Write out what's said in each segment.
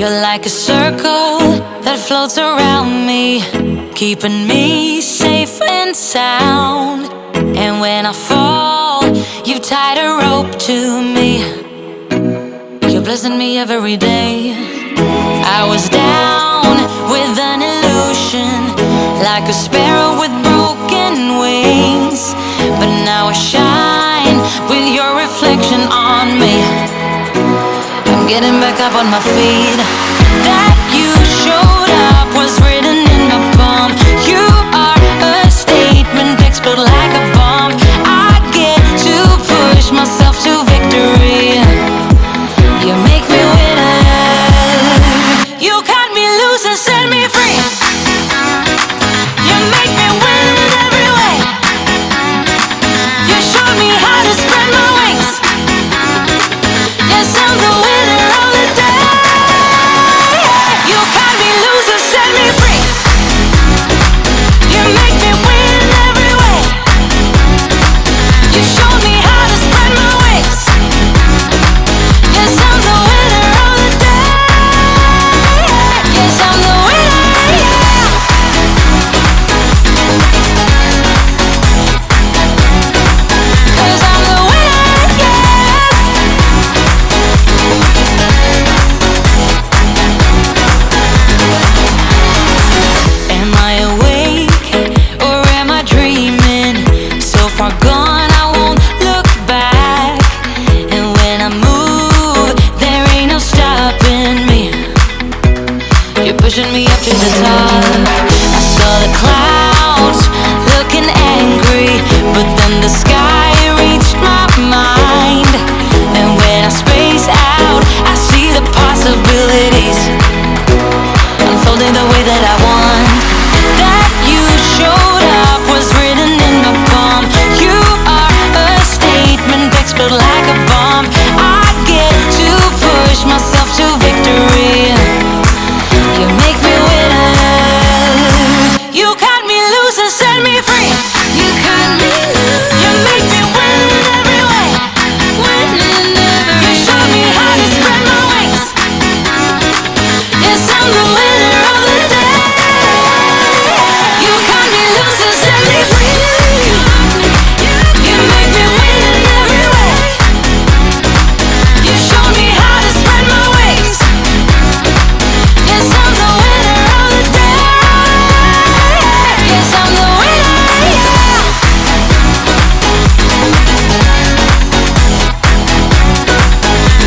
You're like a circle that floats around me, keeping me safe and sound. And when I fall, you tied a rope to me. You're blessing me every day. I was down with an illusion, like a sparrow with broken wings. But now I shine with your reflection on me. I'm getting back up on my feet. That you showed up was written in my palm. You are a statement, explode like a bomb. I get to push myself to victory. You make me winner. You cut me loose and set me free. You make me win in every way. You showed me how to spread my wings. Yes, I'm the winner of the day. You cut me loose and set me free. You make me win in every way. You showed me how to spread my wings. Yes, I'm the winner of the day. Yes, I'm the winner, yeah. 'Cause I'm the winner, yes. Am I awake or am I dreaming? So far gone I won't look back. And when I move, there ain't no stopping me. You're pushing me up to the top. I saw the clouds looking angry, but then the sky reached my mind. And when I space out, I see the possibilities unfolding the way that I want. That you showed up was written in my palm. You are a statement, explode like a bomb. I get to push myself to victory. You make me winner. You cut me loose and set me free. You cut me loose. You make me win in every way. Win in every way. You show me how to spread my wings. Yes, I'm the winner of the day. You cut me loose and set me free. You make me win in every way. You show me how to spread my wings. Yes, I'm the winner of the day. Yes, I'm the winner, yeah.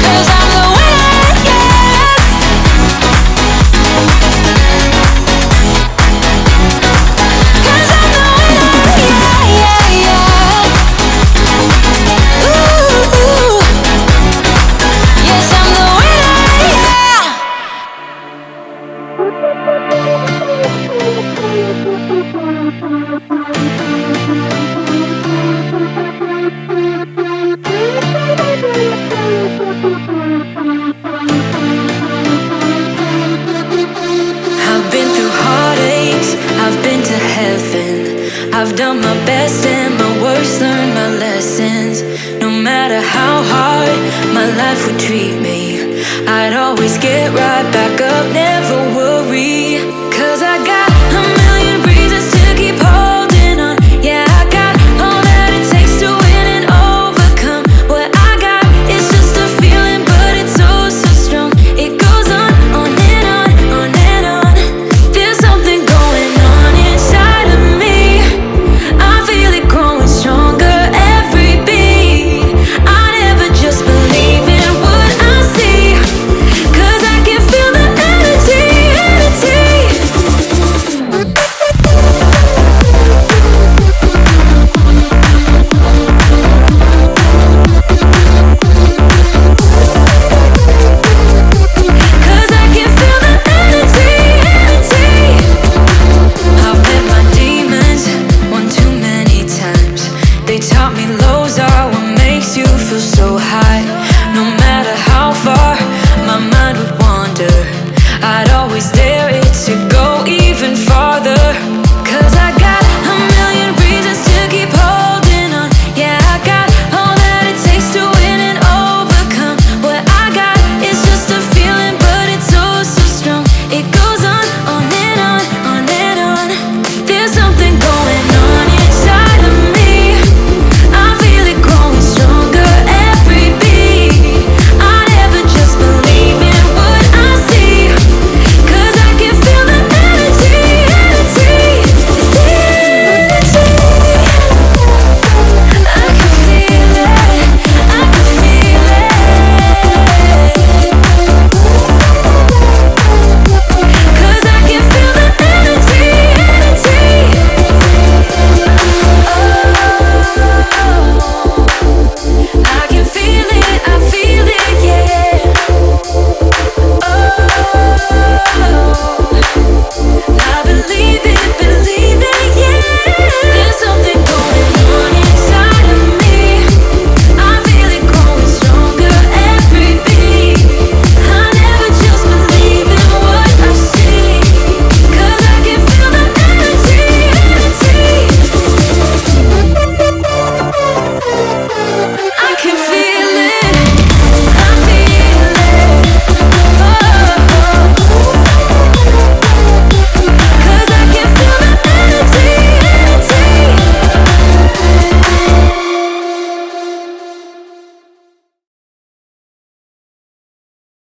'Cause I'm the winner, yes. 'Cause I'm the winner, yeah, yeah, yeah. Ooh, yes, I'm the winner, yeah. I've been through heartaches, I've been to heaven. I've done my best and my worst, learned my lessons. No matter how hard my life would treat